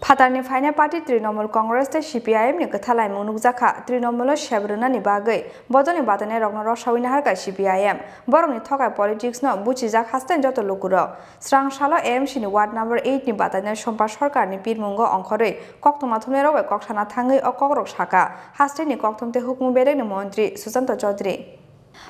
Fatarni Faina Party Trinamool Congress the CPIM ni Kathalai Munukzakha Trinamool Shebruna ni Bagai Bodolni Batainai Rogno Roshawina Harka CPIM Borong ni Thokai politics no Buchijak Hasten Joto Lukuro Srangsalo Chini Ward number 8 ni Batainai Sampa Sarkarni Pirmungo wngkhorkha Koktumathumne Robe Koksana Thangai o Kokrok Shaka Hasten ni Koktumte Hukmu Berek ni Mantri Sushanta Chowdhury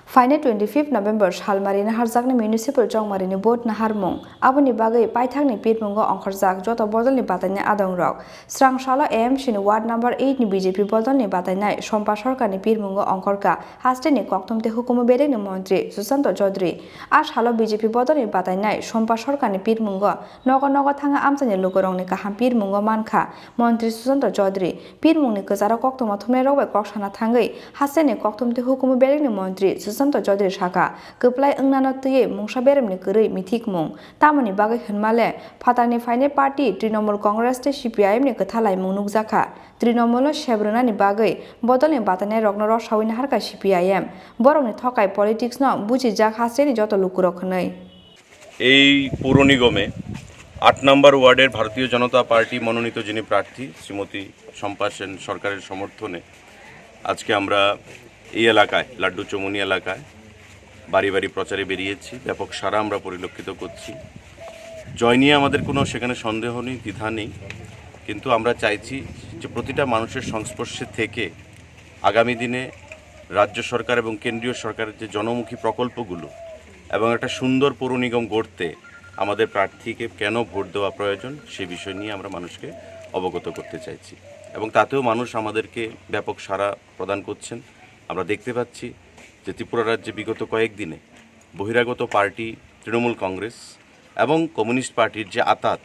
Faina 25 November Salmarini Harjakni Municipal Jongmarini Board na Harmung Aboni Bagai Paithakni Pirmungo wngkhorjak Joto Bodolni Batainai Adongrok Srangsalo Chini Ward number 8 ni BJP Bodolni Batainai Sampa Sarkarni Pirmungo wngkhorkha Hasteni Koktumte Hukumu Berek ni Mantri Sushanta Chowdhury Ashalo BJP Bodolni Batainai Sampa Sarkarni Pirmungo Nogo Thanga Amchani Lukorongni Kaham Pirmungo Mankha Mantri Sushanta Chowdhury Pirmungni Kajara Koktuma Thumnai Robai Koksana Thangai Hasteni Koktumte Hukumu Berek ni Mantri Sushanta Chowdhury Shaka Kuplai Ungnano Tuye Mungsa Beremni Kurui Mithik Mung Tamoni Bagai Hunmale Fatarni Faina Party Trinamool Congress te CPIM ni Kathalai Munukzakha Trinamool Shebruna ni Bagai Bodolni Batainai Rogno Roshawina Harka CPIM Borong ni Thokai politics no Buchijak Hasteni Joto Lukurok Hnoi এই পৌর নিগমে 8 নম্বর ওয়ার্ডের ভারতীয় জনতা party মনোনীত যিনি প্রার্থী শ্রীমতী শম্পা সেন সরকারের সমর্থনে আজকে আমরা এই এলাকায় লাড্ডু চমুনি এলাকায় বাড়ি বাড়ি প্রচারে বেরিয়েছি ব্যাপক সারা আমরা পরিলক্ষিত করছি জয় নিয়ে আমাদের কোনো সেখানে সন্দেহ নেই দ্বিধা নেই কিন্তু আমরা চাইছি যে প্রতিটা মানুষের সংস্পর্শে থেকে আগামী দিনে রাজ্য সরকার এবং কেন্দ্রীয় সরকারের যে জনমুখী প্রকল্পগুলো এবং একটা সুন্দর পৌর নিগম গড়তে আমাদের প্রার্থীকে কেন ভোট দেওয়া প্রয়োজন সেই বিষয় নিয়ে আমরা মানুষকে অবগত করতে চাইছি এবং তাতেও মানুষ আমাদেরকে ব্যাপক সাড়া প্রদান করছেন আমরা দেখতে পাচ্ছি যে ত্রিপুরা রাজ্যে বিগত কয়েকদিনে বহিরাগত পার্টি তৃণমূল কংগ্রেস এবং কমিউনিস্ট পার্টির যে আঁতাত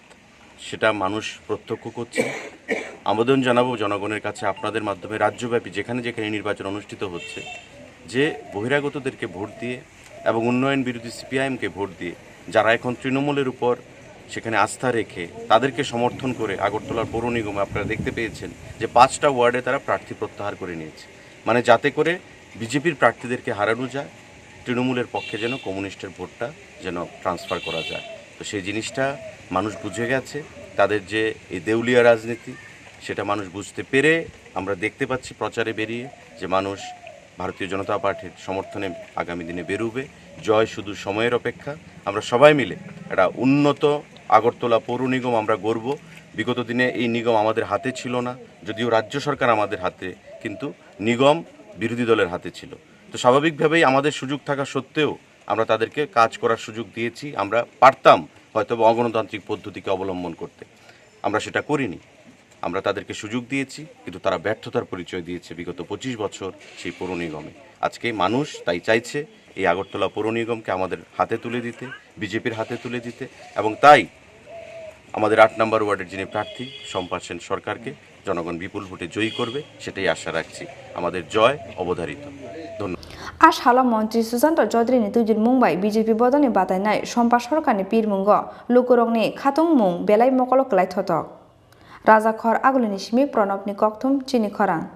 সেটা মানুষ প্রত্যক্ষ করছে আবেদন জানাবো জনগণের কাছে আপনাদের মাধ্যমে রাজ্যব্যাপী যেখানে যেখানে নির্বাচন অনুষ্ঠিত হচ্ছে যে বহিরাগতদেরকে ভোট দিয়ে এবং উন্নয়ন বিরোধী সিপিআইএমকে ভোট দিয়ে যারা এখন তৃণমূলের উপর সেখানে আস্থা রেখে তাদেরকে সমর্থন করে আগরতলার পৌর নিগমে আপনারা দেখতে পেয়েছেন যে 5টা ওয়ার্ডে তারা প্রার্থী প্রত্যাহার করে নিয়েছে মানে যাতে করে বিজেপির প্রার্থীদেরকে হারানো যায় তৃণমূলের পক্ষে যেন কমিউনিস্টের ভোটটা যেন ট্রান্সফার করা যায় তো সেই জিনিসটা মানুষ বুঝে গেছে তাদের যে এই দেউলিয়া রাজনীতি সেটা মানুষ বুঝতে পেরে আমরা দেখতে পাচ্ছি প্রচারে বেরিয়ে যে মানুষ ভারতীয় জনতা পার্টির সমর্থনে আগামী দিনে বেরোবে জয় শুধু সময়ের অপেক্ষা আমরা সবাই মিলে একটা উন্নত আগরতলা পৌর নিগম আমরা গড়ব বিগত দিনে এই নিগম আমাদের হাতে ছিল না যদিও রাজ্য সরকার আমাদের হাতে কিন্তু নিগম বিরোধী দলের হাতে ছিল তো স্বাভাবিকভাবেই আমাদের সুযোগ থাকা সত্ত্বেও আমরা তাদেরকে কাজ করার সুযোগ দিয়েছি আমরা পারতাম হয়তো অগণতান্ত্রিক পদ্ধতিকে অবলম্বন করতে আমরা সেটা করিনি আমরা তাদেরকে সুযোগ দিয়েছি কিন্তু তারা ব্যর্থতার পরিচয় দিয়েছে বিগত 25 বছর সেই পৌর নিগমে আজকে মানুষ তাই চাইছে এই আগরতলা পৌর নিগমকে আমাদের হাতে তুলে দিতে বিজেপির হাতে তুলে দিতে এবং তাই আমাদের 8 নম্বর ওয়ার্ডের যিনি প্রার্থী শম্পা সেন সরকারকে জনগণ বিপুল ভোটে জয়ী করবে সেটাই আশা রাখছি আমাদের জয় অবধারিত ধন্যবাদ Ashalo Mantri Sushanta Chowdhury ni tujin Mumbai BJP Bodolni Batainai Sampa Sarkarni Pirmungo Lukurongni Khatung Mung Belai Mokolo Klai Thotok Raja Khor Agulini Shimi Pranabni Kokthum Chini Khorang